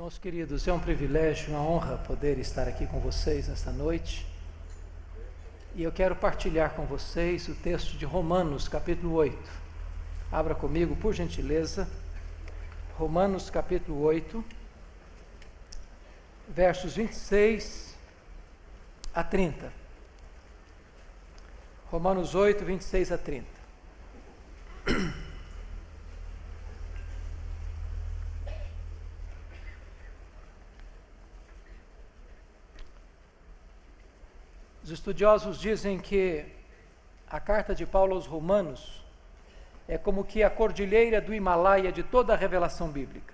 Irmãos queridos, é um privilégio, uma honra poder estar aqui com vocês nesta noite. E eu quero partilhar com vocês o texto de Romanos, capítulo 8. Abra comigo, por gentileza, Romanos, capítulo 8, versos 26 a 30. Romanos 8, 26 a 30. Os estudiosos dizem que a carta de Paulo aos Romanos é como que a cordilheira do Himalaia de toda a revelação bíblica.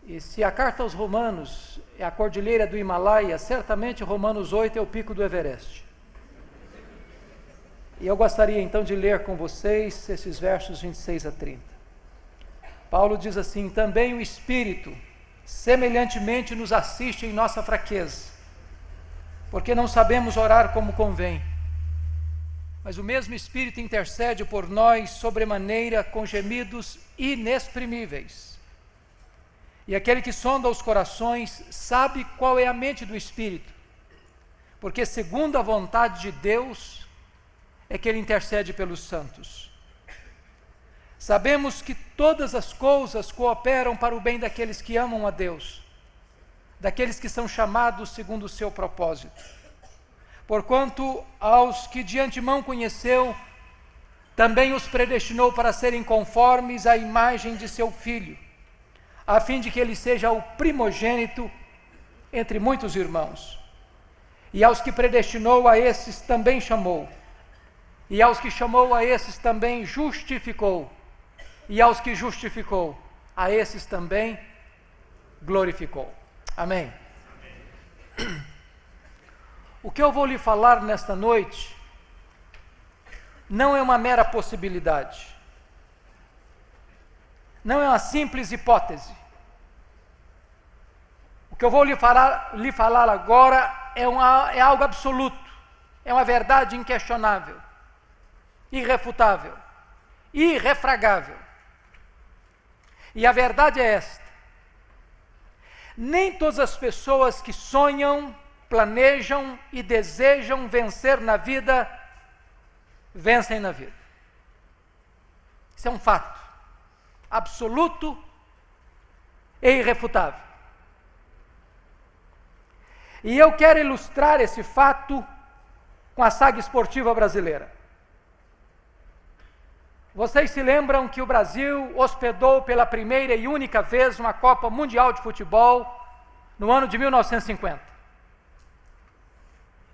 E se a carta aos Romanos é a cordilheira do Himalaia, certamente Romanos 8 é o pico do Everest. E eu gostaria então de ler com vocês esses versos 26 a 30. Paulo diz assim: também o Espírito semelhantemente nos assiste em nossa fraqueza, porque não sabemos orar como convém, mas o mesmo Espírito intercede por nós sobremaneira com gemidos inexprimíveis. E aquele que sonda os corações sabe qual é a mente do Espírito, porque segundo a vontade de Deus é que ele intercede pelos santos. Sabemos que todas as coisas cooperam para o bem daqueles que amam a Deus, daqueles que são chamados segundo o seu propósito. Porquanto aos que de antemão conheceu, também os predestinou para serem conformes à imagem de seu Filho, a fim de que ele seja o primogênito entre muitos irmãos. E aos que predestinou, a esses também chamou. E aos que chamou, a esses também justificou. E aos que justificou, a esses também glorificou. Amém. O que eu vou lhe falar nesta noite não é uma mera possibilidade, não é uma simples hipótese. O que eu vou lhe falar agora é algo absoluto, é uma verdade inquestionável, irrefutável, irrefragável. E a verdade é esta: nem todas as pessoas que sonham, planejam e desejam vencer na vida, vencem na vida. Isso é um fato absoluto e irrefutável. E eu quero ilustrar esse fato com a saga esportiva brasileira. Vocês se lembram que o Brasil hospedou pela primeira e única vez uma Copa Mundial de Futebol no ano de 1950.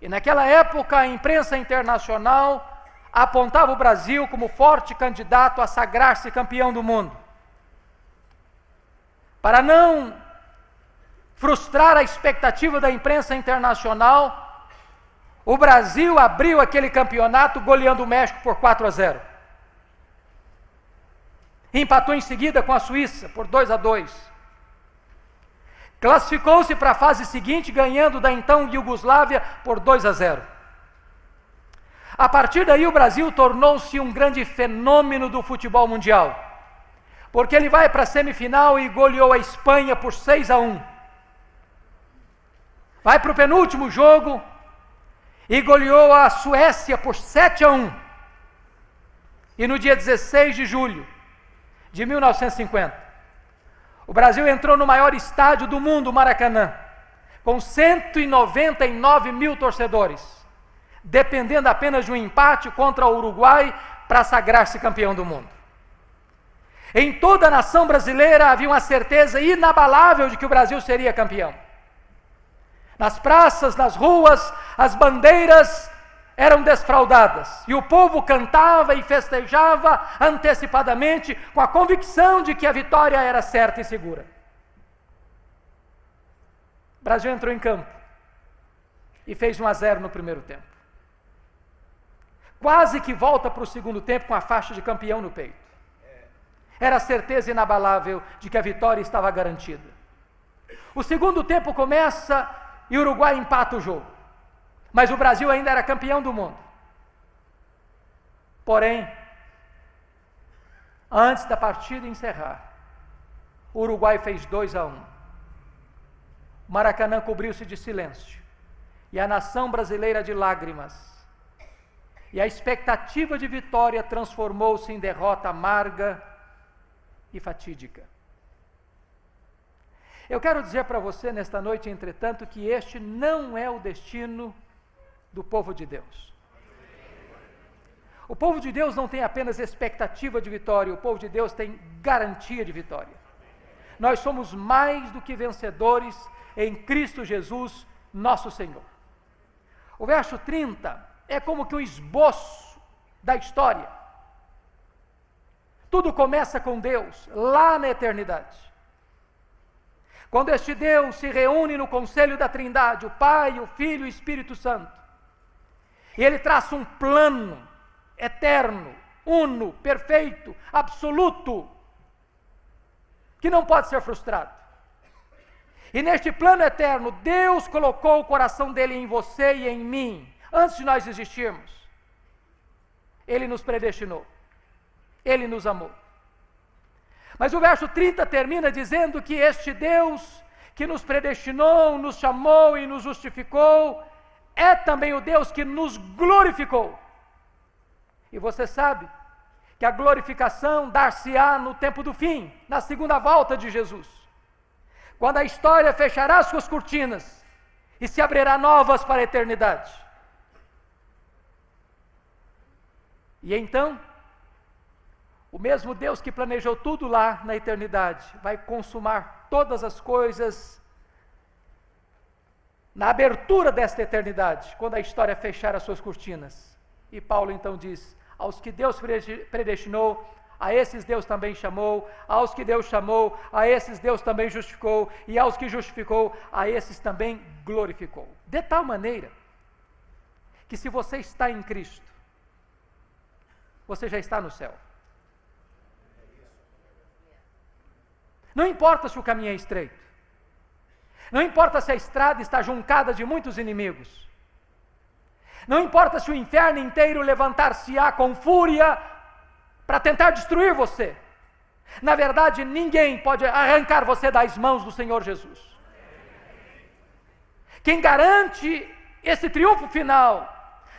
E naquela época a imprensa internacional apontava o Brasil como forte candidato a sagrar-se campeão do mundo. Para não frustrar a expectativa da imprensa internacional, o Brasil abriu aquele campeonato goleando o México por 4-0. Empatou em seguida com a Suíça por 2-2. Classificou-se para a fase seguinte, ganhando da então Iugoslávia por 2-0. A partir daí o Brasil tornou-se um grande fenômeno do futebol mundial, porque ele vai para a semifinal e goleou a Espanha por 6-1. Vai para o penúltimo jogo e goleou a Suécia por 7-1. E no dia 16 de julho de 1950, o Brasil entrou no maior estádio do mundo, o Maracanã, com 199 mil torcedores, dependendo apenas de um empate contra o Uruguai para sagrar-se campeão do mundo. Em toda a nação brasileira havia uma certeza inabalável de que o Brasil seria campeão. Nas praças, nas ruas, as bandeiras eram desfraldadas, e o povo cantava e festejava antecipadamente, com a convicção de que a vitória era certa e segura. O Brasil entrou em campo e fez 1-0 no primeiro tempo. Quase que volta para o segundo tempo com a faixa de campeão no peito. Era a certeza inabalável de que a vitória estava garantida. O segundo tempo começa e o Uruguai empata o jogo. Mas o Brasil ainda era campeão do mundo. Porém, antes da partida encerrar, o Uruguai fez 2-1. Maracanã cobriu-se de silêncio, e a nação brasileira de lágrimas. E a expectativa de vitória transformou-se em derrota amarga e fatídica. Eu quero dizer para você nesta noite, entretanto, que este não é o destino do povo de Deus. O povo de Deus não tem apenas expectativa de vitória, o povo de Deus tem garantia de vitória. Nós somos mais do que vencedores em Cristo Jesus, nosso Senhor. O verso 30 é como que um esboço da história. Tudo começa com Deus, lá na eternidade. Quando este Deus se reúne no conselho da Trindade, o Pai, o Filho e o Espírito Santo, e Ele traça um plano eterno, uno, perfeito, absoluto, que não pode ser frustrado. E neste plano eterno, Deus colocou o coração dele em você e em mim, antes de nós existirmos. Ele nos predestinou, Ele nos amou. Mas o verso 30 termina dizendo que este Deus que nos predestinou, nos chamou e nos justificou, é também o Deus que nos glorificou. E você sabe que a glorificação dar-se-á no tempo do fim, na segunda volta de Jesus, quando a história fechará suas cortinas e se abrirá novas para a eternidade. E então, o mesmo Deus que planejou tudo lá na eternidade, vai consumar todas as coisas na abertura desta eternidade, quando a história fechar as suas cortinas. E Paulo então diz: aos que Deus predestinou, a esses Deus também chamou, aos que Deus chamou, a esses Deus também justificou, e aos que justificou, a esses também glorificou. De tal maneira, que se você está em Cristo, você já está no céu. Não importa se o caminho é estreito, não importa se a estrada está juncada de muitos inimigos, não importa se o inferno inteiro levantar-se-á com fúria para tentar destruir você. Na verdade, ninguém pode arrancar você das mãos do Senhor Jesus. Quem garante esse triunfo final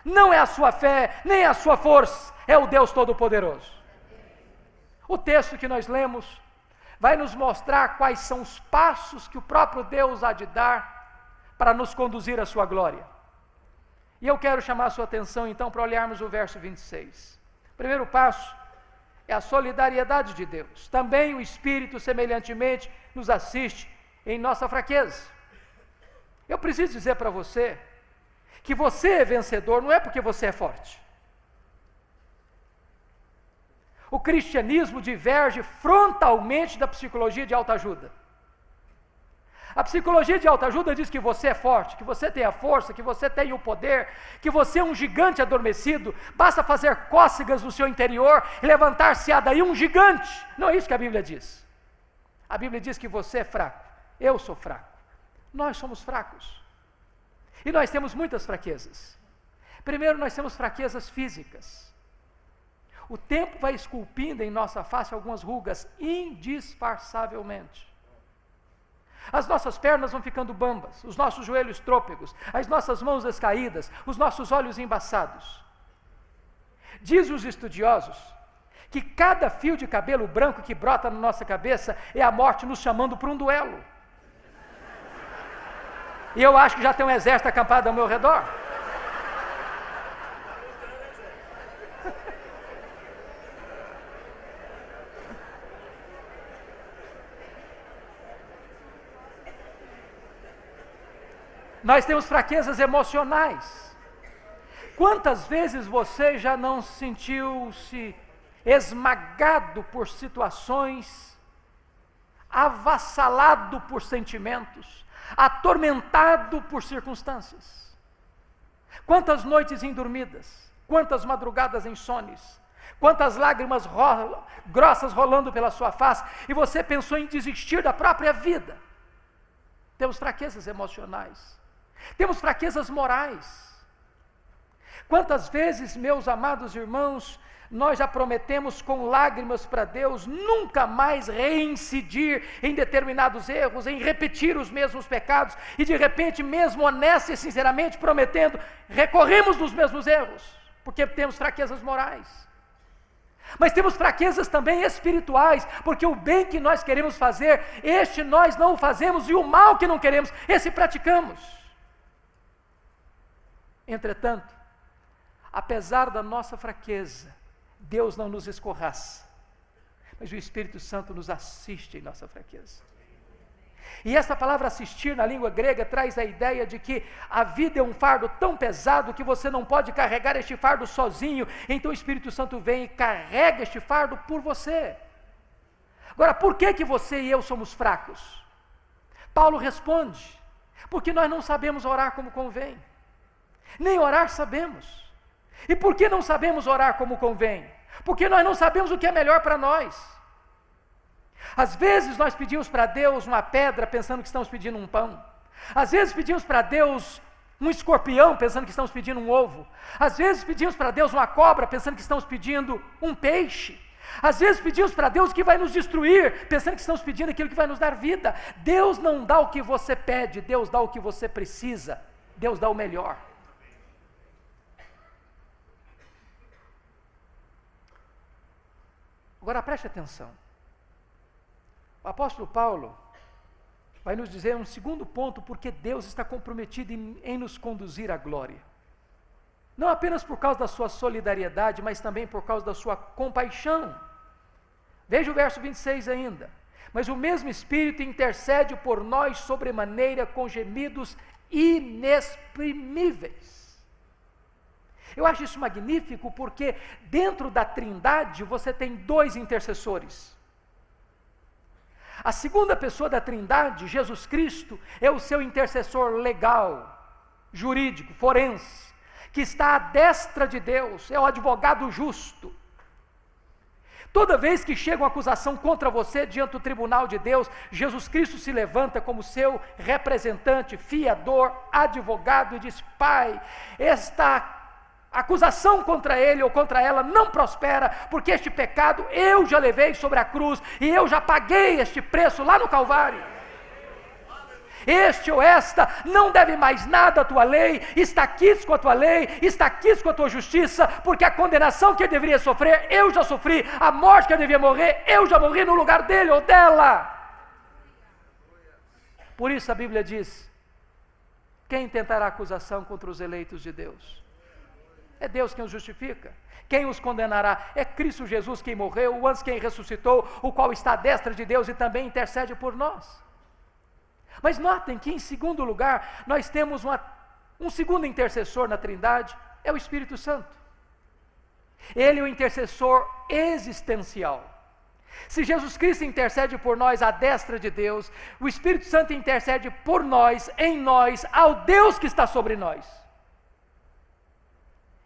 não é a sua fé, nem a sua força, é o Deus Todo-Poderoso. O texto que nós lemos vai nos mostrar quais são os passos que o próprio Deus há de dar para nos conduzir à sua glória. E eu quero chamar a sua atenção então para olharmos o verso 26. O primeiro passo é a solidariedade de Deus. Também o Espírito semelhantemente nos assiste em nossa fraqueza. Eu preciso dizer para você que você é vencedor não é porque você é forte. O cristianismo diverge frontalmente da psicologia de autoajuda. A psicologia de autoajuda diz que você é forte, que você tem a força, que você tem o poder, que você é um gigante adormecido, basta fazer cócegas no seu interior e levantar-se-á daí um gigante. Não é isso que a Bíblia diz. A Bíblia diz que você é fraco, eu sou fraco, nós somos fracos. E nós temos muitas fraquezas. Primeiro, nós temos fraquezas físicas. O tempo vai esculpindo em nossa face algumas rugas indisfarçavelmente. As nossas pernas vão ficando bambas, os nossos joelhos trôpegos, as nossas mãos descaídas, os nossos olhos embaçados. Dizem os estudiosos que cada fio de cabelo branco que brota na nossa cabeça é a morte nos chamando para um duelo. E eu acho que já tem um exército acampado ao meu redor. Nós temos fraquezas emocionais. Quantas vezes você já não sentiu-se esmagado por situações, avassalado por sentimentos, atormentado por circunstâncias? Quantas noites indormidas, quantas madrugadas insones, quantas lágrimas grossas rolando pela sua face, e você pensou em desistir da própria vida. Temos fraquezas emocionais. Temos fraquezas morais. Quantas vezes, meus amados irmãos, nós já prometemos com lágrimas para Deus nunca mais reincidir em determinados erros, em repetir os mesmos pecados, e de repente, mesmo honesta e sinceramente prometendo, recorremos nos mesmos erros, porque temos fraquezas morais. Mas temos fraquezas também espirituais, porque o bem que nós queremos fazer, este nós não o fazemos, e o mal que não queremos, esse praticamos. Entretanto, apesar da nossa fraqueza, Deus não nos escorraça, mas o Espírito Santo nos assiste em nossa fraqueza. E essa palavra assistir na língua grega traz a ideia de que a vida é um fardo tão pesado que você não pode carregar este fardo sozinho, então o Espírito Santo vem e carrega este fardo por você. Agora, por que você e eu somos fracos? Paulo responde, porque nós não sabemos orar como convém, nem orar sabemos. E por que não sabemos orar como convém? Porque nós não sabemos o que é melhor para nós. Às vezes nós pedimos para Deus uma pedra pensando que estamos pedindo um pão. Às vezes pedimos para Deus um escorpião pensando que estamos pedindo um ovo. Às vezes pedimos para Deus uma cobra pensando que estamos pedindo um peixe. Às vezes pedimos para Deus que vai nos destruir, pensando que estamos pedindo aquilo que vai nos dar vida. Deus não dá o que você pede, Deus dá o que você precisa. Deus dá o melhor. Agora preste atenção. O apóstolo Paulo vai nos dizer um segundo ponto, porque Deus está comprometido em nos conduzir à glória. Não apenas por causa da sua solidariedade, mas também por causa da sua compaixão. Veja o verso 26 ainda. Mas o mesmo Espírito intercede por nós sobremaneira com gemidos inexprimíveis. Eu acho isso magnífico porque dentro da Trindade você tem dois intercessores. A segunda pessoa da Trindade, Jesus Cristo, é o seu intercessor legal, jurídico, forense, que está à destra de Deus, é o advogado justo. Toda vez que chega uma acusação contra você diante do tribunal de Deus, Jesus Cristo se levanta como seu representante, fiador, advogado e diz: Pai, esta acusação contra ele ou contra ela não prospera, porque este pecado eu já levei sobre a cruz e eu já paguei este preço lá no Calvário. Este ou esta não deve mais nada à tua lei, está quites com a tua lei, está quites com a tua justiça, porque a condenação que ele deveria sofrer, eu já sofri, a morte que ele devia morrer, eu já morri no lugar dele ou dela. Por isso a Bíblia diz: quem tentará acusação contra os eleitos de Deus? É Deus quem os justifica. Quem os condenará? É Cristo Jesus quem morreu, o antes quem ressuscitou, o qual está à destra de Deus e também intercede por nós. Mas notem que em segundo lugar, nós temos um segundo intercessor na Trindade, é o Espírito Santo. Ele é o intercessor existencial. Se Jesus Cristo intercede por nós à destra de Deus, o Espírito Santo intercede por nós, em nós, ao Deus que está sobre nós.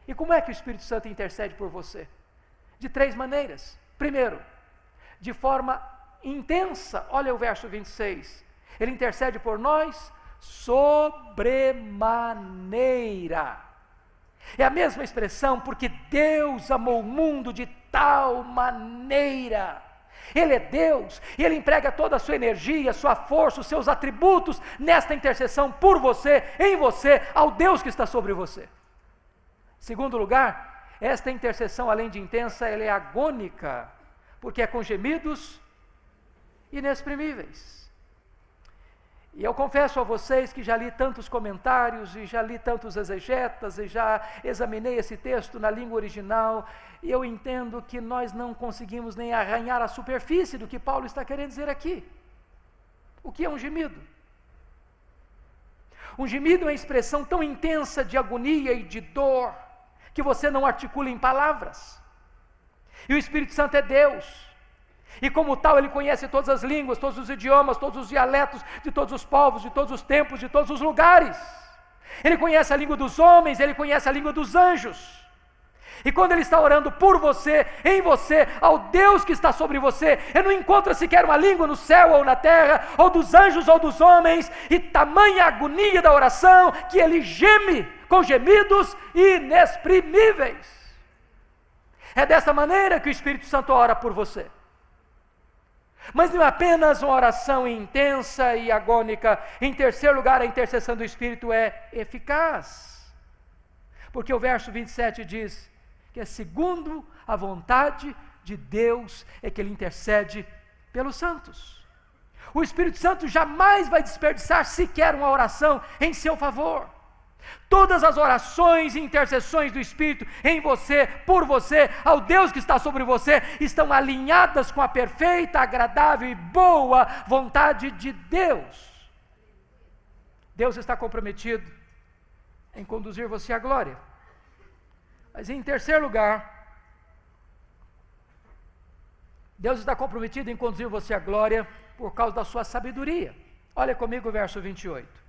E como é que o Espírito Santo intercede por você? De três maneiras. Primeiro, de forma intensa, olha o verso 26. Ele intercede por nós sobremaneira. É a mesma expressão, porque Deus amou o mundo de tal maneira. Ele é Deus, e Ele emprega toda a sua energia, sua força, os seus atributos nesta intercessão por você, em você, ao Deus que está sobre você. Segundo lugar, esta intercessão, além de intensa, ela é agônica, porque é com gemidos inexprimíveis. E eu confesso a vocês que já li tantos comentários, e já li tantos exegetas, e já examinei esse texto na língua original, e eu entendo que nós não conseguimos nem arranhar a superfície do que Paulo está querendo dizer aqui. O que é um gemido? Um gemido é uma expressão tão intensa de agonia e de dor, que você não articula em palavras. E o Espírito Santo é Deus. E como tal, Ele conhece todas as línguas, todos os idiomas, todos os dialetos, de todos os povos, de todos os tempos, de todos os lugares. Ele conhece a língua dos homens, Ele conhece a língua dos anjos. E quando Ele está orando por você, em você, ao Deus que está sobre você, Ele não encontra sequer uma língua no céu ou na terra, ou dos anjos ou dos homens, e tamanha agonia da oração, que Ele geme com gemidos inexprimíveis. É dessa maneira que o Espírito Santo ora por você. Mas não é apenas uma oração intensa e agônica. Em terceiro lugar, a intercessão do Espírito é eficaz. Porque o verso 27 diz que é segundo a vontade de Deus é que Ele intercede pelos santos. O Espírito Santo jamais vai desperdiçar sequer uma oração em seu favor. Todas as orações e intercessões do Espírito em você, por você, ao Deus que está sobre você, estão alinhadas com a perfeita, agradável e boa vontade de Deus. Deus está comprometido em conduzir você à glória. Mas em terceiro lugar, Deus está comprometido em conduzir você à glória por causa da sua sabedoria. Olha comigo o verso 28.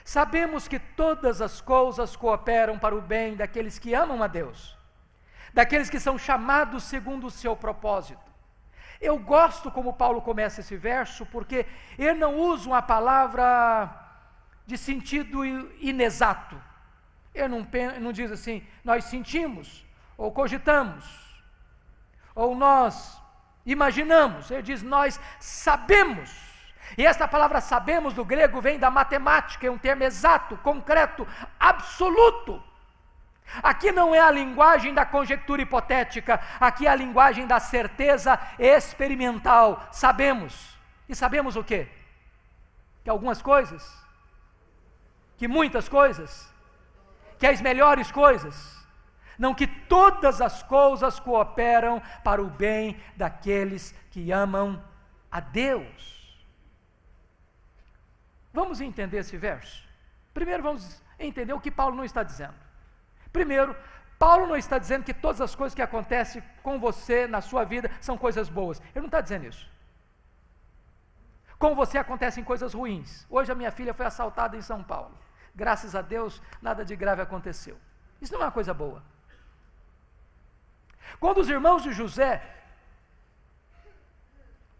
Sabemos que todas as coisas cooperam para o bem daqueles que amam a Deus, daqueles que são chamados segundo o seu propósito. Eu gosto como Paulo começa esse verso, porque ele não usa uma palavra de sentido inexato. Ele não diz assim, nós sentimos, ou cogitamos, ou nós imaginamos. Ele diz, nós sabemos. E esta palavra sabemos do grego vem da matemática, é um termo exato, concreto, absoluto. Aqui não é a linguagem da conjectura hipotética, aqui é a linguagem da certeza experimental. Sabemos. E sabemos o quê? Que algumas coisas, que muitas coisas, que as melhores coisas, não, que todas as coisas cooperam para o bem daqueles que amam a Deus. Vamos entender esse verso? Primeiro vamos entender o que Paulo não está dizendo. Primeiro, Paulo não está dizendo que todas as coisas que acontecem com você na sua vida são coisas boas. Ele não está dizendo isso. Com você acontecem coisas ruins. Hoje a minha filha foi assaltada em São Paulo. Graças a Deus, nada de grave aconteceu. Isso não é uma coisa boa. Quando os irmãos de José,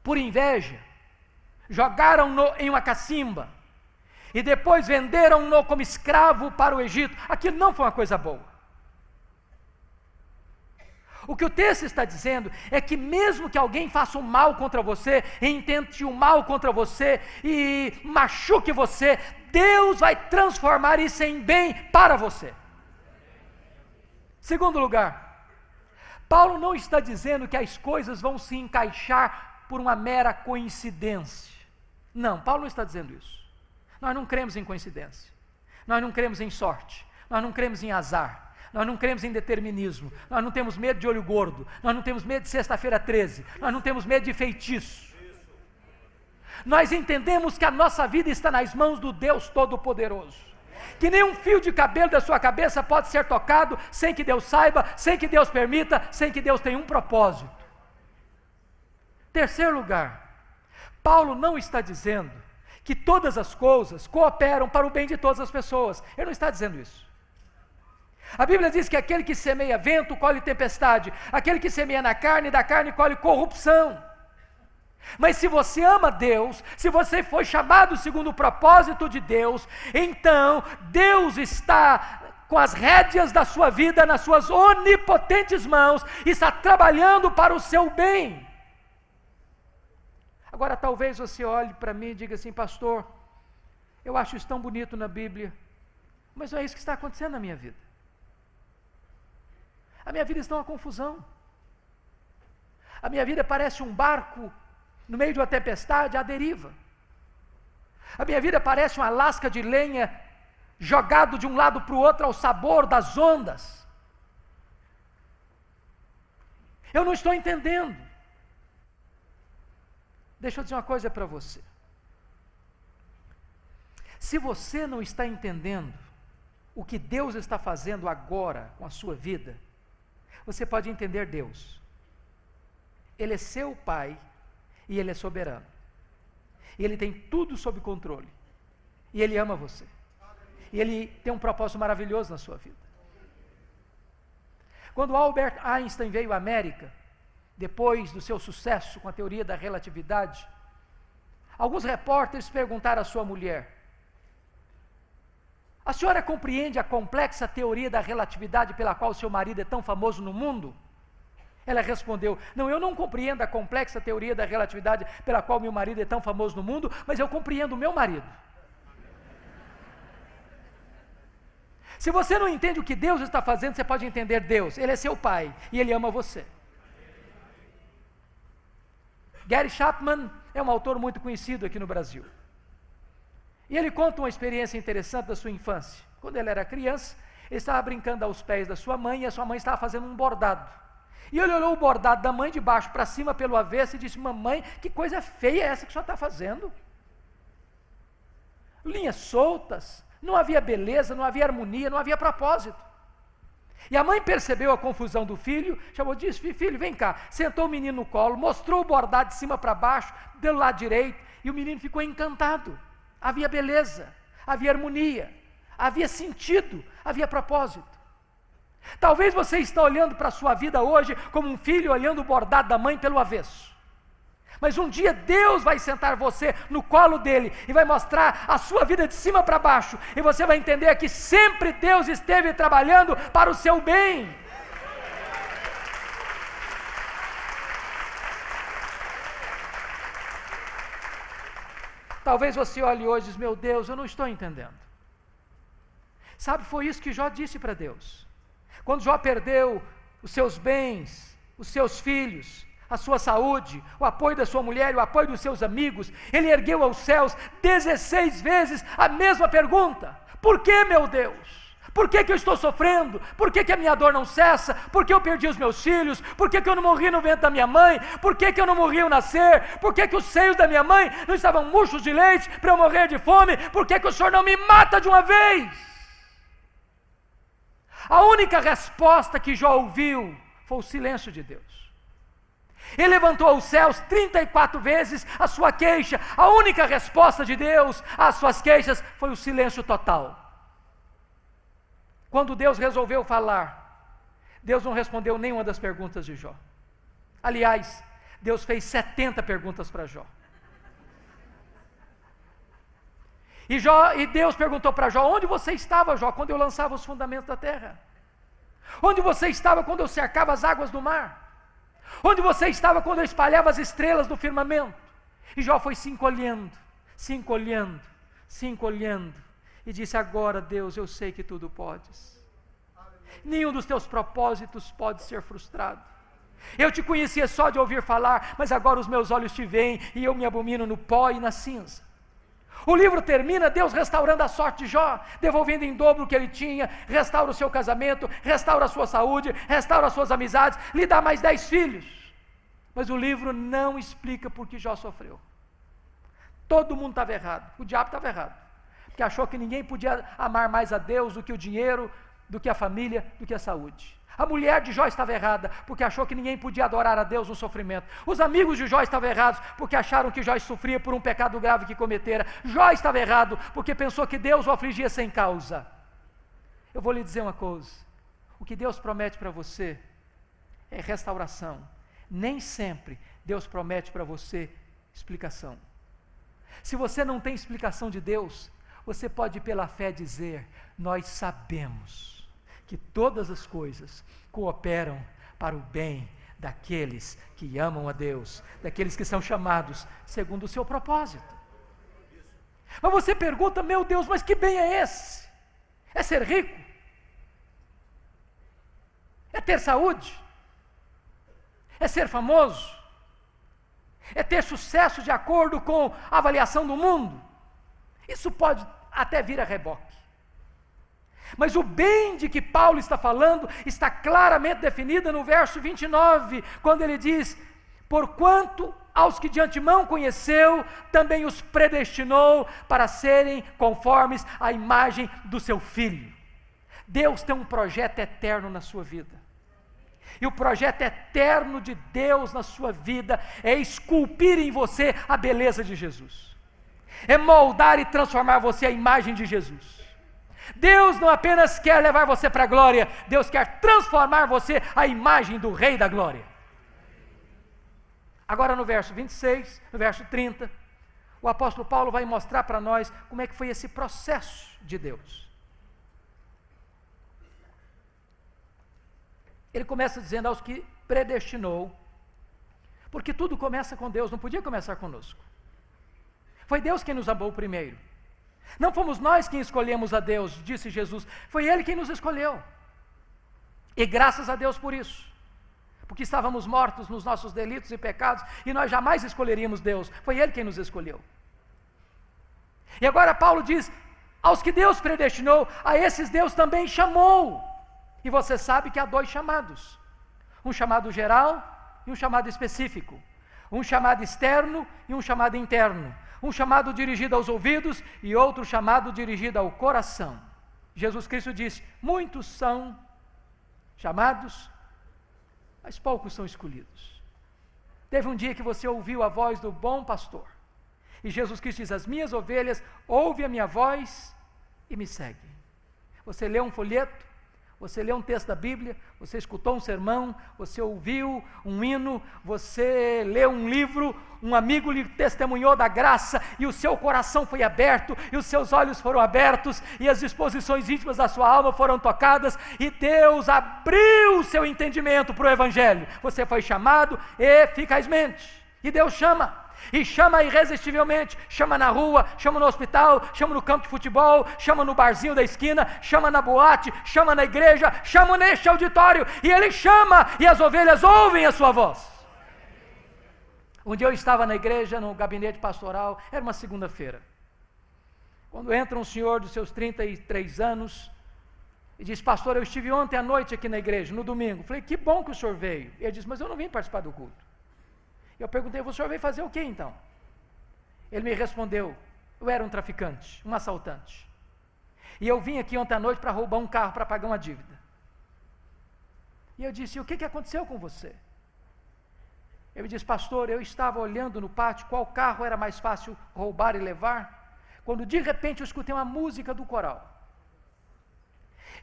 por inveja, jogaram-no em uma cacimba, e depois venderam-no como escravo para o Egito, aquilo não foi uma coisa boa. O que o texto está dizendo é que mesmo que alguém faça um mal contra você, e intente um mal contra você, e machuque você, Deus vai transformar isso em bem para você. Segundo lugar, Paulo não está dizendo que as coisas vão se encaixar por uma mera coincidência. Não, Paulo não está dizendo isso. Nós não cremos em coincidência, nós não cremos em sorte, nós não cremos em azar, nós não cremos em determinismo, nós não temos medo de olho gordo, nós não temos medo de sexta-feira 13, nós não temos medo de feitiço. Nós entendemos que a nossa vida está nas mãos do Deus Todo-Poderoso, que nenhum fio de cabelo da sua cabeça pode ser tocado sem que Deus saiba, sem que Deus permita, sem que Deus tenha um propósito. Terceiro lugar, Paulo não está dizendo que todas as coisas cooperam para o bem de todas as pessoas. Ele não está dizendo isso. A Bíblia diz que aquele que semeia vento, colhe tempestade. Aquele que semeia na carne, da carne colhe corrupção. Mas se você ama Deus, se você foi chamado segundo o propósito de Deus, então Deus está com as rédeas da sua vida nas suas onipotentes mãos, e está trabalhando para o seu bem. Agora talvez você olhe para mim e diga assim, pastor, eu acho isso tão bonito na Bíblia, mas não é isso que está acontecendo na minha vida. A minha vida está uma confusão. A minha vida parece um barco no meio de uma tempestade à deriva. A minha vida parece uma lasca de lenha jogado de um lado para o outro ao sabor das ondas. Eu não estou entendendo. Deixa eu dizer uma coisa para você. Se você não está entendendo o que Deus está fazendo agora com a sua vida, você pode entender Deus. Ele é seu Pai e Ele é soberano. E Ele tem tudo sob controle. E Ele ama você. E Ele tem um propósito maravilhoso na sua vida. Quando Albert Einstein veio à América, depois do seu sucesso com a teoria da relatividade, alguns repórteres perguntaram à sua mulher: a senhora compreende a complexa teoria da relatividade pela qual seu marido é tão famoso no mundo? Ela respondeu: não, eu não compreendo a complexa teoria da relatividade pela qual meu marido é tão famoso no mundo, mas eu compreendo o meu marido. Se você não entende o que Deus está fazendo, você pode entender Deus. Ele é seu pai e Ele ama você. Gary Chapman é um autor muito conhecido aqui no Brasil. E ele conta uma experiência interessante da sua infância. Quando ele era criança, ele estava brincando aos pés da sua mãe e a sua mãe estava fazendo um bordado. E ele olhou o bordado da mãe de baixo para cima pelo avesso e disse: mamãe, que coisa feia é essa que o senhor está fazendo? Linhas soltas, não havia beleza, não havia harmonia, não havia propósito. E a mãe percebeu a confusão do filho, chamou, disse: filho, vem cá. Sentou o menino no colo, mostrou o bordado de cima para baixo, do lado direito, e o menino ficou encantado. Havia beleza, havia harmonia, havia sentido, havia propósito. Talvez você está olhando para a sua vida hoje como um filho olhando o bordado da mãe pelo avesso. Mas um dia Deus vai sentar você no colo dele e vai mostrar a sua vida de cima para baixo, e você vai entender que sempre Deus esteve trabalhando para o seu bem. Talvez você olhe hoje e diz: meu Deus, eu não estou entendendo. Sabe, foi isso que Jó disse para Deus. Quando Jó perdeu os seus bens, os seus filhos, a sua saúde, o apoio da sua mulher, o apoio dos seus amigos, ele ergueu aos céus 16 vezes a mesma pergunta: por que, meu Deus? Por que eu estou sofrendo? Por que a minha dor não cessa? Por que eu perdi os meus filhos? Por que eu não morri no ventre da minha mãe? Por que eu não morri ao nascer? Por que os seios da minha mãe não estavam murchos de leite para eu morrer de fome? Por que o Senhor não me mata de uma vez? A única resposta que Jó ouviu foi o silêncio de Deus. Ele levantou aos céus 34 vezes a sua queixa. A única resposta de Deus às suas queixas foi o silêncio total. Quando Deus resolveu falar, Deus não respondeu nenhuma das perguntas de Jó. Aliás, Deus fez 70 perguntas para Jó. E Deus perguntou para Jó: onde você estava, Jó, quando eu lançava os fundamentos da terra? Onde você estava quando eu cercava as águas do mar? Onde você estava quando eu espalhava as estrelas do firmamento? E Jó foi se encolhendo, e disse: agora, Deus, eu sei que tudo podes. Nenhum dos teus propósitos pode ser frustrado. Eu te conhecia só de ouvir falar, mas agora os meus olhos te veem e eu me abomino no pó e na cinza. O livro termina Deus restaurando a sorte de Jó, devolvendo em dobro o que ele tinha, restaura o seu casamento, restaura a sua saúde, restaura as suas amizades, lhe dá mais 10 filhos. Mas o livro não explica por que Jó sofreu. Todo mundo estava errado, o diabo estava errado, porque achou que ninguém podia amar mais a Deus do que o dinheiro, do que a família, do que a saúde. A mulher de Jó estava errada, porque achou que ninguém podia adorar a Deus no sofrimento. Os amigos de Jó estavam errados, porque acharam que Jó sofria por um pecado grave que cometera. Jó estava errado, porque pensou que Deus o afligia sem causa. Eu vou lhe dizer uma coisa: o que Deus promete para você é restauração. Nem sempre Deus promete para você explicação. Se você não tem explicação de Deus, você pode pela fé dizer: nós sabemos que todas as coisas cooperam para o bem daqueles que amam a Deus, daqueles que são chamados segundo o seu propósito. Mas você pergunta: meu Deus, mas que bem é esse? É ser rico? É ter saúde? É ser famoso? É ter sucesso de acordo com a avaliação do mundo? Isso pode até vir a reboque. Mas o bem de que Paulo está falando está claramente definido no verso 29, quando ele diz: porquanto aos que de antemão conheceu, também os predestinou para serem conformes à imagem do seu Filho. Deus tem um projeto eterno na sua vida. E o projeto eterno de Deus na sua vida é esculpir em você a beleza de Jesus. É moldar e transformar você à imagem de Jesus. Deus não apenas quer levar você para a glória, Deus quer transformar você à imagem do Rei da Glória. Agora no verso 26, no verso 30, o apóstolo Paulo vai mostrar para nós como é que foi esse processo de Deus. Ele começa dizendo aos que predestinou, porque tudo começa com Deus, não podia começar conosco. Foi Deus quem nos amou primeiro. Não fomos nós quem escolhemos a Deus, disse Jesus, foi Ele quem nos escolheu. E graças a Deus por isso, porque estávamos mortos nos nossos delitos e pecados, e nós jamais escolheríamos Deus, foi Ele quem nos escolheu. E agora Paulo diz, aos que Deus predestinou, a esses Deus também chamou. E você sabe que há dois chamados, um chamado geral e um chamado específico, um chamado externo e um chamado interno, um chamado dirigido aos ouvidos e outro chamado dirigido ao coração. Jesus Cristo disse, muitos são chamados, mas poucos são escolhidos. Teve um dia que você ouviu a voz do bom pastor, e Jesus Cristo diz, as minhas ovelhas ouvem a minha voz e me seguem. Você leu um folheto, você leu um texto da Bíblia, você escutou um sermão, você ouviu um hino, você leu um livro, um amigo lhe testemunhou da graça, e o seu coração foi aberto, e os seus olhos foram abertos, e as disposições íntimas da sua alma foram tocadas, e Deus abriu o seu entendimento para o Evangelho. Você foi chamado eficazmente, e Deus chama. E chama irresistivelmente, chama na rua, chama no hospital, chama no campo de futebol, chama no barzinho da esquina, chama na boate, chama na igreja, chama neste auditório, e Ele chama, e as ovelhas ouvem a sua voz. Um dia eu estava na igreja, no gabinete pastoral, era uma segunda-feira, quando entra um senhor dos seus 33 anos, e diz, pastor, eu estive ontem à noite aqui na igreja, no domingo. Falei, que bom que o senhor veio. E ele disse, mas eu não vim participar do culto. Eu perguntei, o senhor veio fazer o que então? Ele me respondeu, eu era um traficante, um assaltante. E eu vim aqui ontem à noite para roubar um carro, para pagar uma dívida. E eu disse, o que aconteceu com você? Ele disse, pastor, eu estava olhando no pátio qual carro era mais fácil roubar e levar, quando de repente eu escutei uma música do coral.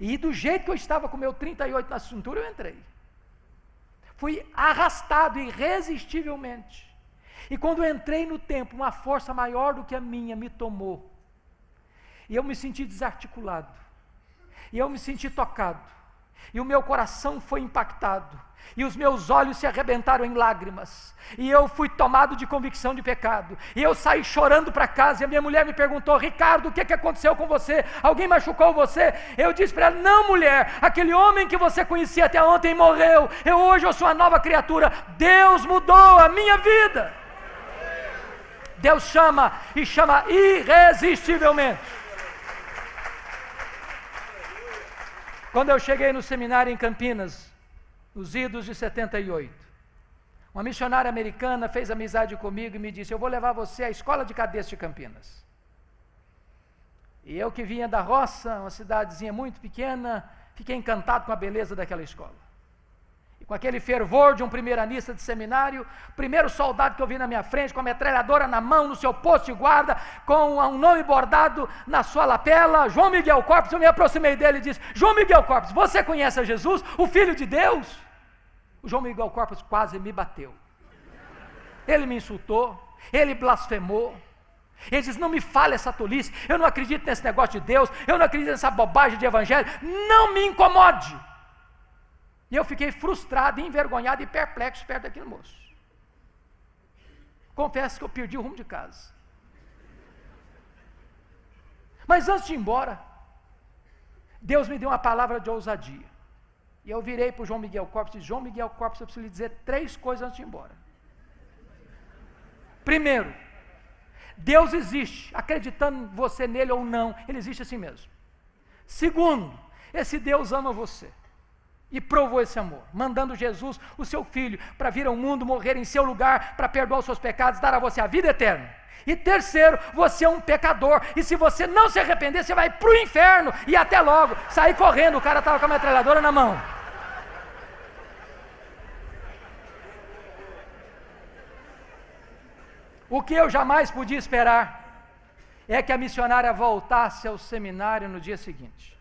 E do jeito que eu estava com o meu 38 na cintura, eu entrei. Fui arrastado irresistivelmente. E quando eu entrei no templo, uma força maior do que a minha me tomou. E eu me senti desarticulado. E eu me senti tocado. E o meu coração foi impactado. E os meus olhos se arrebentaram em lágrimas. E eu fui tomado de convicção de pecado. E eu saí chorando para casa. E a minha mulher me perguntou, Ricardo, o que aconteceu com você? Alguém machucou você? Eu disse para ela, não, mulher, aquele homem que você conhecia até ontem morreu. Hoje eu sou uma nova criatura. Deus mudou a minha vida. Deus chama, e chama irresistivelmente. Quando eu cheguei no seminário em Campinas, nos idos de 78, uma missionária americana fez amizade comigo e me disse, eu vou levar você à escola de cadetes de Campinas. E eu que vinha da roça, uma cidadezinha muito pequena, fiquei encantado com a beleza daquela escola. E com aquele fervor de um primeiranista de seminário, o primeiro soldado que eu vi na minha frente, com a metralhadora na mão, no seu posto de guarda, com um nome bordado na sua lapela, João Miguel Corpus, eu me aproximei dele e disse, João Miguel Corpus, você conhece a Jesus, o Filho de Deus? O João Miguel Corpus quase me bateu. Ele me insultou, ele blasfemou. Ele diz, não me fale essa tolice, eu não acredito nesse negócio de Deus, eu não acredito nessa bobagem de evangelho, não me incomode. E eu fiquei frustrado, envergonhado e perplexo perto daquele moço. Confesso que eu perdi o rumo de casa. Mas antes de ir embora, Deus me deu uma palavra de ousadia. E eu virei para o João Miguel Corpus e disse, João Miguel Corpus, eu preciso lhe dizer 3 coisas antes de ir embora. Primeiro, Deus existe, acreditando você nele ou não, Ele existe assim mesmo. Segundo, esse Deus ama você. E provou esse amor, mandando Jesus, o seu Filho, para vir ao mundo, morrer em seu lugar, para perdoar os seus pecados, dar a você a vida eterna. E terceiro, você é um pecador, e se você não se arrepender, você vai para o inferno, e até logo, sair correndo, o cara estava com a metralhadora na mão. O que eu jamais podia esperar, é que a missionária voltasse ao seminário no dia seguinte.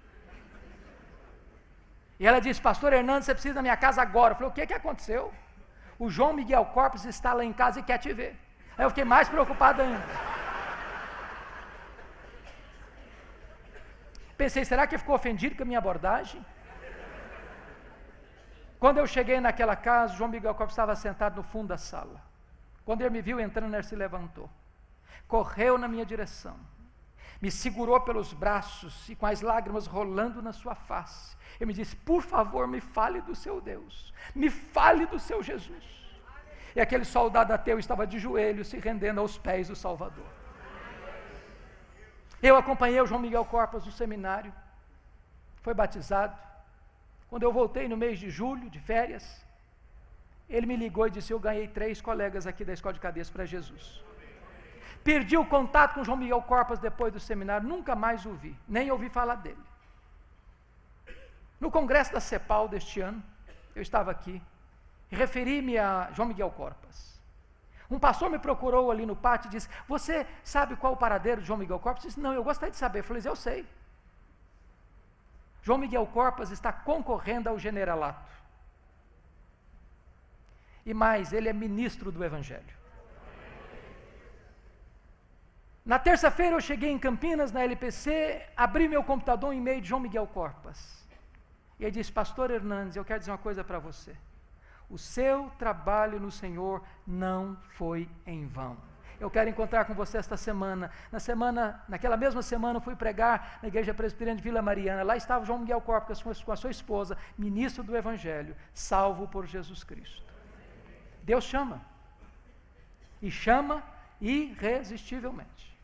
E ela disse: pastor Hernandes, você precisa da minha casa agora. Eu falei: o que aconteceu? O João Miguel Corpus está lá em casa e quer te ver. Aí eu fiquei mais preocupado ainda. Pensei: será que ele ficou ofendido com a minha abordagem? Quando eu cheguei naquela casa, o João Miguel Corpus estava sentado no fundo da sala. Quando ele me viu entrando, ele se levantou, correu na minha direção, me segurou pelos braços e com as lágrimas rolando na sua face, ele me disse: por favor, me fale do seu Deus, me fale do seu Jesus. E aquele soldado ateu estava de joelhos, se rendendo aos pés do Salvador. Eu acompanhei o João Miguel Corpus no seminário, foi batizado. Quando eu voltei no mês de julho, de férias, ele me ligou e disse: eu ganhei 3 colegas aqui da Escola de Cadeias para Jesus. Perdi o contato com o João Miguel Corpus depois do seminário, nunca mais o vi, nem ouvi falar dele. No congresso da CEPAL deste ano, eu estava aqui, e referi-me a João Miguel Corpus. Um pastor me procurou ali no pátio e disse: você sabe qual o paradeiro de João Miguel Corpus? Eu disse: não, eu gostaria de saber. Eu falei: eu sei. João Miguel Corpus está concorrendo ao generalato. E mais, ele é ministro do Evangelho. Na terça-feira eu cheguei em Campinas, na LPC, abri meu computador em e-mail de João Miguel Corpus. E ele disse: pastor Hernandes, eu quero dizer uma coisa para você. O seu trabalho no Senhor não foi em vão. Eu quero encontrar com você esta semana. Naquela mesma semana eu fui pregar na Igreja Presbiteriana de Vila Mariana. Lá estava João Miguel Corpus com a sua esposa, ministro do Evangelho, salvo por Jesus Cristo. Deus chama. E chama irresistivelmente.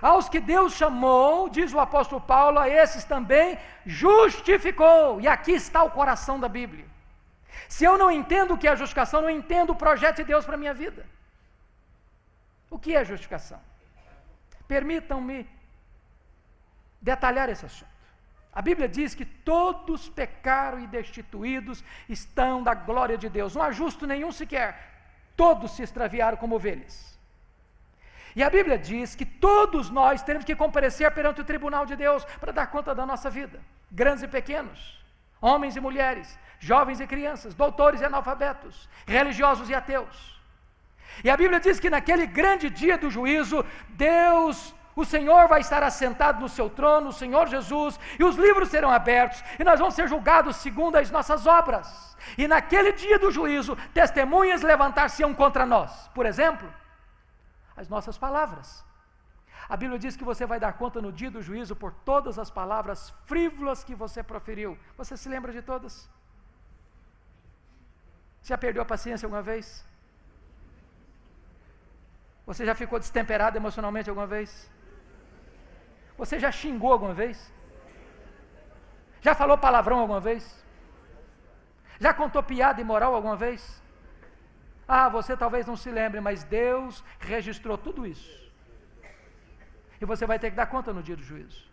Aos que Deus chamou, diz o apóstolo Paulo, a esses também justificou. E aqui está o coração da Bíblia. Se eu não entendo o que é justificação, eu não entendo o projeto de Deus para a minha vida. O que é justificação? Permitam-me detalhar esse assunto. A Bíblia diz que todos pecaram e destituídos estão da glória de Deus. Não há justo nenhum sequer. Todos se extraviaram como ovelhas. E a Bíblia diz que todos nós temos que comparecer perante o tribunal de Deus para dar conta da nossa vida. Grandes e pequenos, homens e mulheres, jovens e crianças, doutores e analfabetos, religiosos e ateus. E a Bíblia diz que naquele grande dia do juízo, Deus, o Senhor vai estar assentado no seu trono, o Senhor Jesus, e os livros serão abertos, e nós vamos ser julgados segundo as nossas obras. E naquele dia do juízo, testemunhas levantar-se-ão contra nós. Por exemplo, as nossas palavras. A Bíblia diz que você vai dar conta no dia do juízo por todas as palavras frívolas que você proferiu. Você se lembra de todas? Já perdeu a paciência alguma vez? Você já ficou destemperado emocionalmente alguma vez? Você já xingou alguma vez? Já falou palavrão alguma vez? Já contou piada imoral alguma vez? Ah, você talvez não se lembre, mas Deus registrou tudo isso. E você vai ter que dar conta no dia do juízo.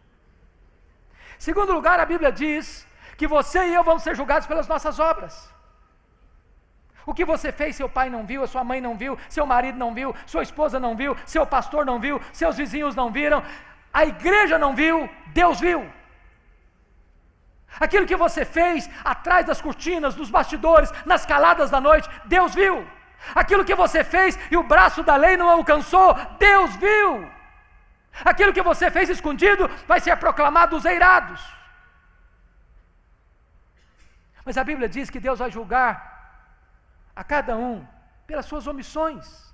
Segundo lugar, a Bíblia diz que você e eu vamos ser julgados pelas nossas obras. O que você fez, seu pai não viu, a sua mãe não viu, seu marido não viu, sua esposa não viu, seu pastor não viu, seus vizinhos não viram, a igreja não viu, Deus viu. Aquilo que você fez atrás das cortinas, nos bastidores, nas caladas da noite, Deus viu. Aquilo que você fez e o braço da lei não alcançou, Deus viu. Aquilo que você fez escondido vai ser proclamado aos eirados. Mas a Bíblia diz que Deus vai julgar a cada um pelas suas omissões.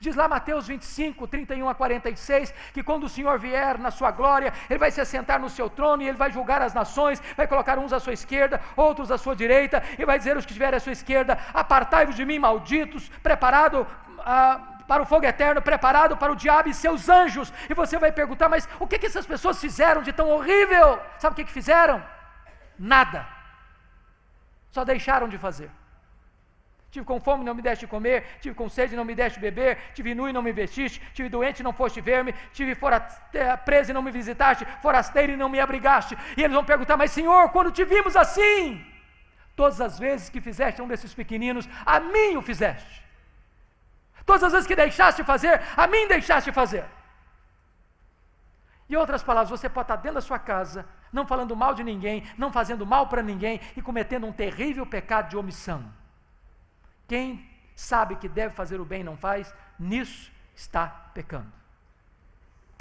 Diz lá Mateus 25, 31 a 46, que quando o Senhor vier na sua glória, Ele vai se assentar no seu trono e Ele vai julgar as nações, vai colocar uns à sua esquerda, outros à sua direita, e vai dizer aos que estiverem à sua esquerda: apartai-vos de mim, malditos, preparado para o fogo eterno, preparado para o diabo e seus anjos. E você vai perguntar: mas o que essas pessoas fizeram de tão horrível? Sabe o que fizeram? Nada. Só deixaram de fazer. Tive com fome, não me deste comer, tive com sede, não me deste beber, tive nu e não me vestiste, tive doente e não foste ver-me, tive preso e não me visitaste, forasteiro e não me abrigaste. E eles vão perguntar: mas Senhor, quando te vimos assim? Todas as vezes que fizeste um desses pequeninos, a mim o fizeste. Todas as vezes que deixaste fazer, a mim deixaste fazer. Em outras palavras, você pode estar dentro da sua casa, não falando mal de ninguém, não fazendo mal para ninguém e cometendo um terrível pecado de omissão. Quem sabe que deve fazer o bem e não faz, nisso está pecando.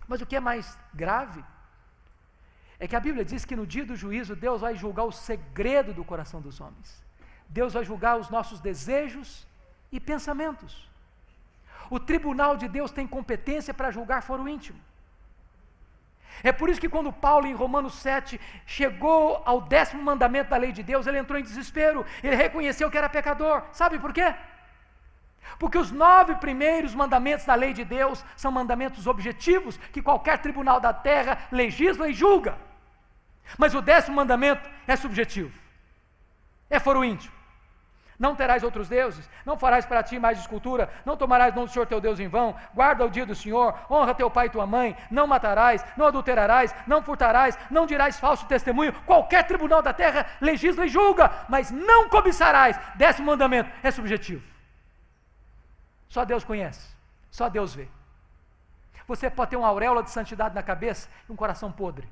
Mas o que é mais grave é que a Bíblia diz que no dia do juízo Deus vai julgar o segredo do coração dos homens. Deus vai julgar os nossos desejos e pensamentos. O tribunal de Deus tem competência para julgar foro íntimo. É por isso que quando Paulo, em Romanos 7, chegou ao 10º mandamento da lei de Deus, ele entrou em desespero, ele reconheceu que era pecador. Sabe por quê? Porque os 9 primeiros mandamentos da lei de Deus são mandamentos objetivos, que qualquer tribunal da terra legisla e julga. Mas o 10º mandamento é subjetivo, é foro íntimo. Não terás outros deuses, não farás para ti mais escultura, não tomarás o nome do Senhor teu Deus em vão, guarda o dia do Senhor, honra teu pai e tua mãe, não matarás, não adulterarás, não furtarás, não dirás falso testemunho. Qualquer tribunal da terra legisla e julga, mas não cobiçarás. 10º mandamento é subjetivo. Só Deus conhece, só Deus vê. Você pode ter uma auréola de santidade na cabeça e um coração podre.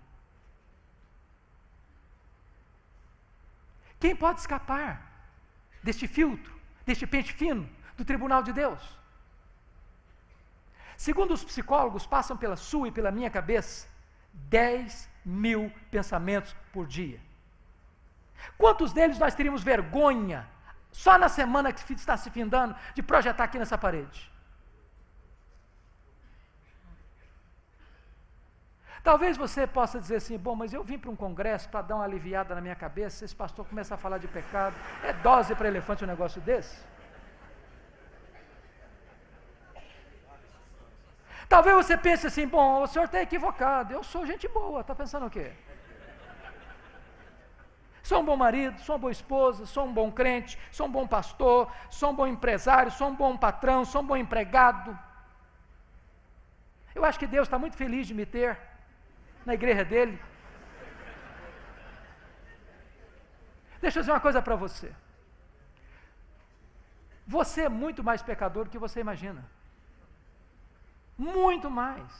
Quem pode escapar deste filtro, deste pente fino do tribunal de Deus? Segundo os psicólogos, passam pela sua e pela minha cabeça 10.000 pensamentos por dia. Quantos deles nós teríamos vergonha, só na semana que está se findando, de projetar aqui nessa parede? Talvez você possa dizer assim, bom, mas eu vim para um congresso para dar uma aliviada na minha cabeça, esse pastor começa a falar de pecado, é dose para elefante um negócio desse? Talvez você pense assim, bom, o senhor está equivocado, eu sou gente boa, está pensando o quê? Sou um bom marido, sou uma boa esposa, sou um bom crente, sou um bom pastor, sou um bom empresário, sou um bom patrão, sou um bom empregado. Eu acho que Deus está muito feliz de me ter na igreja dele. Deixa eu dizer uma coisa para você. Você é muito mais pecador do que você imagina. Muito mais.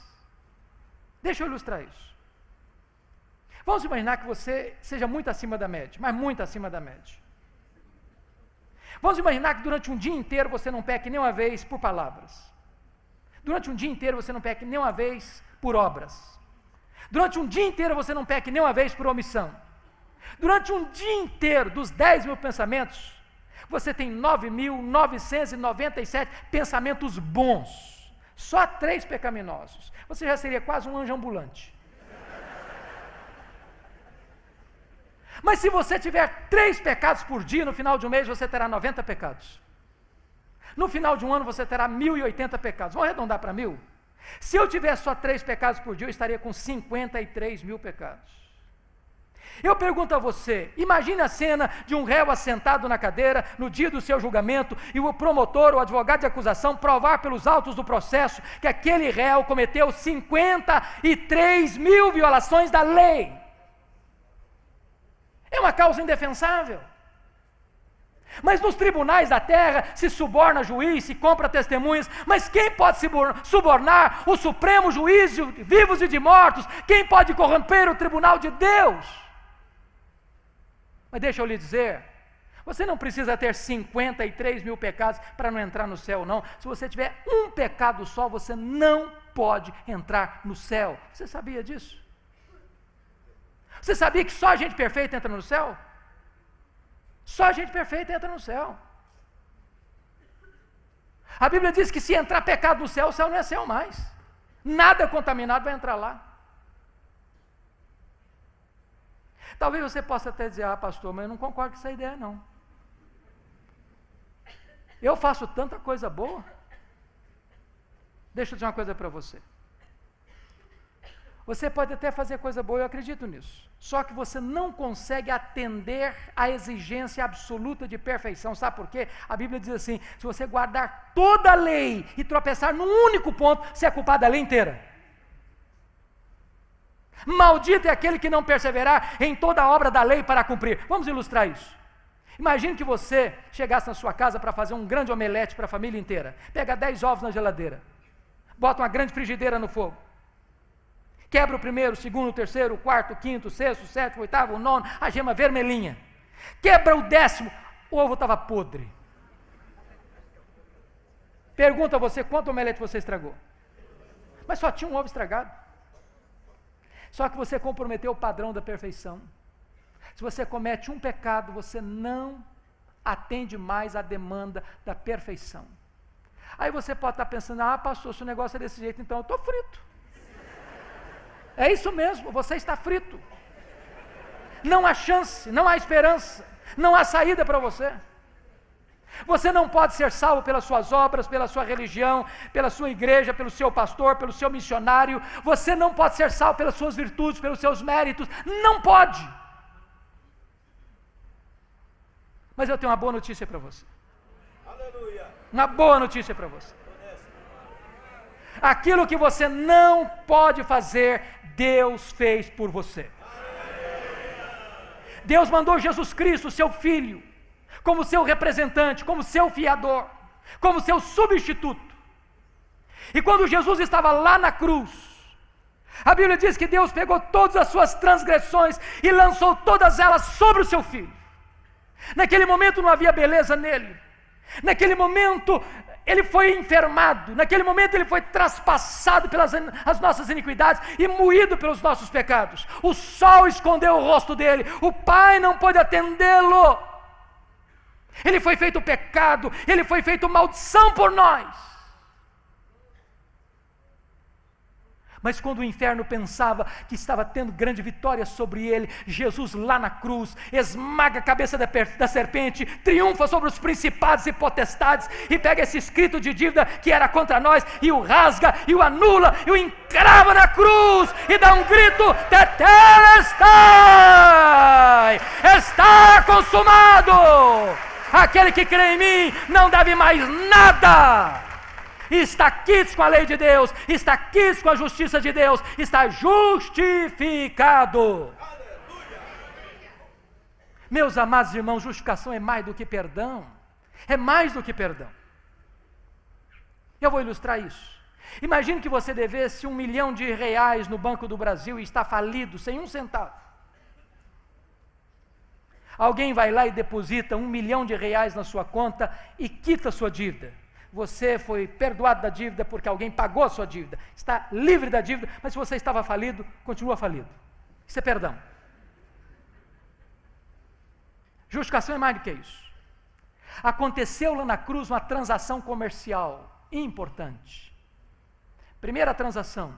Deixa eu ilustrar isso. Vamos imaginar que você seja muito acima da média, mas muito acima da média. Vamos imaginar que durante um dia inteiro você não peque nem uma vez por palavras. Durante um dia inteiro você não peque nem uma vez por obras. Durante um dia inteiro você não peque nem uma vez por omissão. Durante um dia inteiro, dos 10.000 pensamentos, você tem 9.997 pensamentos bons. Só 3 pecaminosos. Você já seria quase um anjo ambulante. Mas se você tiver 3 pecados por dia, no final de um mês você terá 90 pecados. No final de um ano você terá 1.080 pecados. Vamos arredondar para 1.000? Se eu tivesse só 3 pecados por dia, eu estaria com 53.000 pecados. Eu pergunto a você, imagine a cena de um réu assentado na cadeira, no dia do seu julgamento, e o promotor, o advogado de acusação, provar pelos autos do processo, que aquele réu cometeu 53.000 violações da lei. É uma causa indefensável. Mas nos tribunais da terra se suborna juiz, se compra testemunhas, mas quem pode subornar o supremo juiz de vivos e de mortos? Quem pode corromper o tribunal de Deus? Mas deixa eu lhe dizer, você não precisa ter 53.000 pecados para não entrar no céu, não. Se você tiver um pecado só, você não pode entrar no céu. Você sabia disso? Você sabia que só gente perfeita entra no céu? Só gente perfeita entra no céu. A Bíblia diz que se entrar pecado no céu, o céu não é céu mais. Nada contaminado vai entrar lá. Talvez você possa até dizer, pastor, mas eu não concordo com essa ideia não. Eu faço tanta coisa boa. Deixa eu dizer uma coisa para você. Você pode até fazer coisa boa, eu acredito nisso. Só que você não consegue atender à exigência absoluta de perfeição. Sabe por quê? A Bíblia diz assim, se você guardar toda a lei e tropeçar num único ponto, você é culpado da lei inteira. Maldito é aquele que não perseverar em toda a obra da lei para cumprir. Vamos ilustrar isso. Imagine que você chegasse na sua casa para fazer um grande omelete para a família inteira. Pega 10 ovos na geladeira. Bota uma grande frigideira no fogo. Quebra o primeiro, o segundo, o terceiro, o quarto, o quinto, o sexto, o sétimo, o oitavo, o nono, a gema vermelhinha. Quebra o 10º, o ovo estava podre. Pergunta a você, quanto omelete você estragou? Mas só tinha um ovo estragado. Só que você comprometeu o padrão da perfeição. Se você comete um pecado, você não atende mais à demanda da perfeição. Aí você pode estar pensando, pastor, se o negócio é desse jeito, então eu estou frito. É isso mesmo, você está frito. Não há chance, não há esperança, não há saída para você. Você não pode ser salvo pelas suas obras, pela sua religião, pela sua igreja, pelo seu pastor, pelo seu missionário. Você não pode ser salvo pelas suas virtudes, pelos seus méritos. Não pode. Mas eu tenho uma boa notícia para você. Aleluia. Uma boa notícia para você. Aquilo que você não pode fazer, Deus fez por você. Deus mandou Jesus Cristo, seu Filho, como seu representante, como seu fiador, como seu substituto. E quando Jesus estava lá na cruz, a Bíblia diz que Deus pegou todas as suas transgressões e lançou todas elas sobre o seu Filho. Naquele momento não havia beleza nele. Naquele momento ele foi enfermado. Naquele momento ele foi traspassado pelas as nossas iniquidades e moído pelos nossos pecados. O sol escondeu o rosto dele. O Pai não pôde atendê-lo. Ele foi feito pecado, ele foi feito maldição por nós. Mas quando o inferno pensava que estava tendo grande vitória sobre ele, Jesus lá na cruz, esmaga a cabeça da serpente, triunfa sobre os principados e potestades, e pega esse escrito de dívida que era contra nós, e o rasga, e o anula, e o encrava na cruz, e dá um grito, tetelestai, está consumado. Aquele que crê em mim não deve mais nada. Está quites com a lei de Deus, está quites com a justiça de Deus, está justificado. Aleluia. Meus amados irmãos, justificação é mais do que perdão. É mais do que perdão. Eu vou ilustrar isso. Imagine que você devesse R$1 milhão no Banco do Brasil e está falido, sem um centavo. Alguém vai lá e deposita R$1 milhão na sua conta e quita a sua dívida. Você foi perdoado da dívida porque alguém pagou a sua dívida. Está livre da dívida, mas se você estava falido, continua falido. Isso é perdão. Justificação é mais do que isso. Aconteceu lá na cruz uma transação comercial importante. Primeira transação,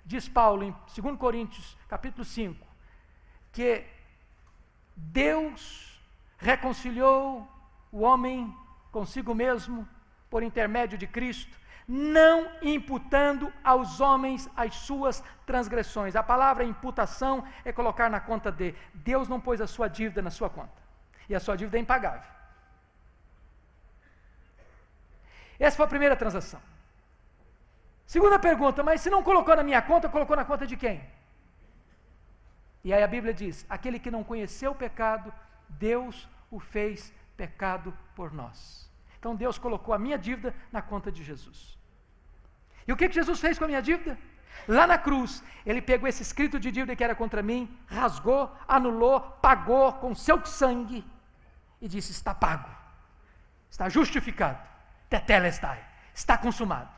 diz Paulo em 2 Coríntios, capítulo 5, que Deus reconciliou o homem consigo mesmo por intermédio de Cristo, não imputando aos homens as suas transgressões. A palavra imputação é colocar na conta de. Deus não pôs a sua dívida na sua conta, e a sua dívida é impagável. Essa foi a primeira transação. Segunda pergunta, mas se não colocou na minha conta, colocou na conta de quem? E aí a Bíblia diz, aquele que não conheceu o pecado, Deus o fez pecado por nós. Então Deus colocou a minha dívida na conta de Jesus. E o que Jesus fez com a minha dívida? Lá na cruz, Ele pegou esse escrito de dívida que era contra mim, rasgou, anulou, pagou com seu sangue e disse, está pago, está justificado, tetelestai, está consumado.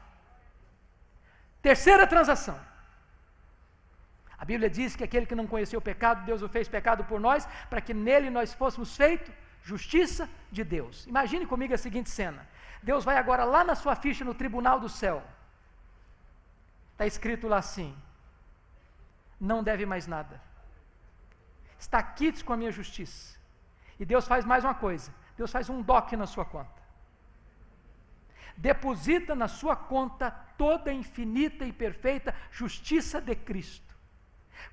Terceira transação. A Bíblia diz que aquele que não conheceu o pecado, Deus o fez pecado por nós, para que nele nós fôssemos feitos justiça de Deus. Imagine comigo a seguinte cena. Deus vai agora lá na sua ficha no tribunal do céu. Está escrito lá assim, não deve mais nada. Está quites com a minha justiça. E Deus faz mais uma coisa. Deus faz um DOC na sua conta. Deposita na sua conta toda a infinita e perfeita justiça de Cristo.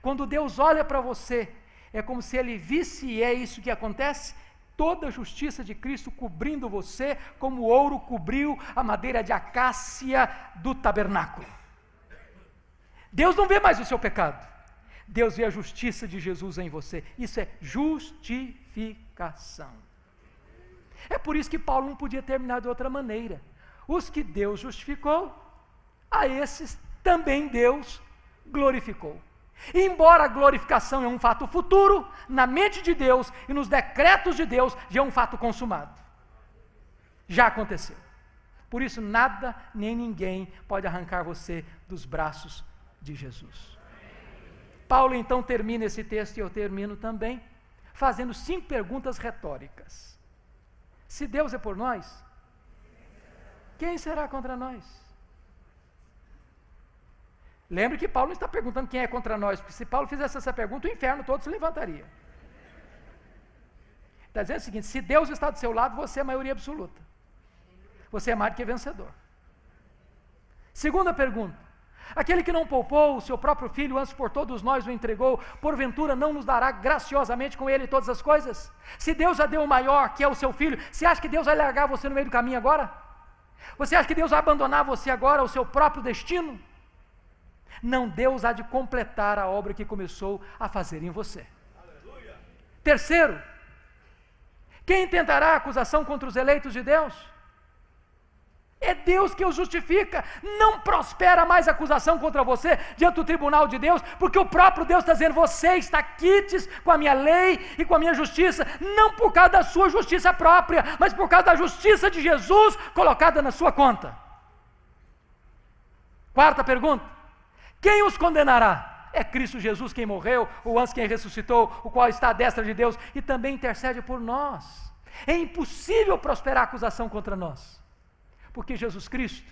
Quando Deus olha para você, é como se Ele visse, e é isso que acontece, toda a justiça de Cristo cobrindo você, como o ouro cobriu a madeira de acácia do tabernáculo. Deus não vê mais o seu pecado, Deus vê a justiça de Jesus em você. Isso é justificação. É por isso que Paulo não podia terminar de outra maneira. Os que Deus justificou, a esses também Deus glorificou. Embora a glorificação é um fato futuro, na mente de Deus e nos decretos de Deus já é um fato consumado. Já aconteceu. Por isso nada nem ninguém pode arrancar você dos braços de Jesus. Paulo então termina esse texto, e eu termino também, fazendo 5 perguntas retóricas. Se Deus é por nós, quem será contra nós? Lembre que Paulo não está perguntando quem é contra nós, porque se Paulo fizesse essa pergunta, o inferno todo se levantaria. Está dizendo o seguinte: se Deus está do seu lado, você é a maioria absoluta. Você é mais do que vencedor. Segunda pergunta: aquele que não poupou o seu próprio filho, antes por todos nós o entregou, porventura não nos dará graciosamente com ele todas as coisas? Se Deus já deu o maior, que é o seu filho, você acha que Deus vai largar você no meio do caminho agora? Você acha que Deus vai abandonar você agora ao seu próprio destino? Não, Deus há de completar a obra que começou a fazer em você. Aleluia. Terceiro: quem tentará acusação contra os eleitos de Deus? É Deus que os justifica. Não prospera mais acusação contra você diante do tribunal de Deus, porque o próprio Deus está dizendo: você está quites com a minha lei e com a minha justiça, não por causa da sua justiça própria, mas por causa da justiça de Jesus colocada na sua conta. Quarta pergunta: quem os condenará? É Cristo Jesus quem morreu, o antes quem ressuscitou, o qual está à destra de Deus e também intercede por nós. É impossível prosperar acusação contra nós, porque Jesus Cristo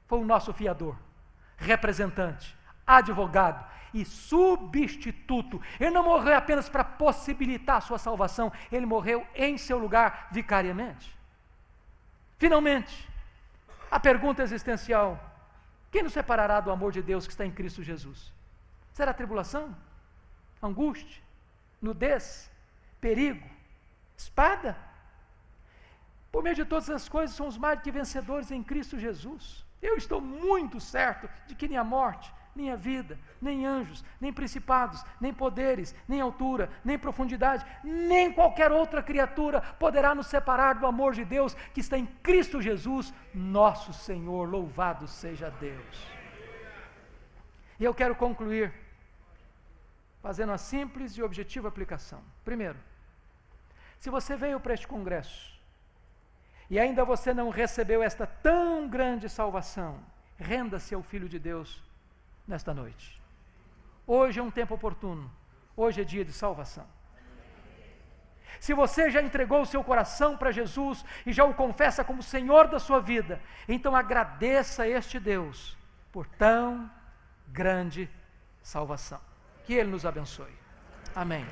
foi o nosso fiador, representante, advogado e substituto. Ele não morreu apenas para possibilitar a sua salvação, ele morreu em seu lugar vicariamente. Finalmente, a pergunta existencial: quem nos separará do amor de Deus que está em Cristo Jesus? Será tribulação? Angústia? Nudez? Perigo? Espada? Por meio de todas as coisas somos mais do que vencedores em Cristo Jesus. Eu estou muito certo de que nem a morte, nem a vida, nem anjos, nem principados, nem poderes, nem altura, nem profundidade, nem qualquer outra criatura poderá nos separar do amor de Deus que está em Cristo Jesus, nosso Senhor. Louvado seja Deus. E eu quero concluir fazendo uma simples e objetiva aplicação. Primeiro, se você veio para este congresso e ainda você não recebeu esta tão grande salvação, renda-se ao Filho de Deus nesta noite. Hoje é um tempo oportuno, hoje é dia de salvação. Se você já entregou o seu coração para Jesus e já o confessa como Senhor da sua vida, então agradeça a este Deus por tão grande salvação. Que Ele nos abençoe. Amém.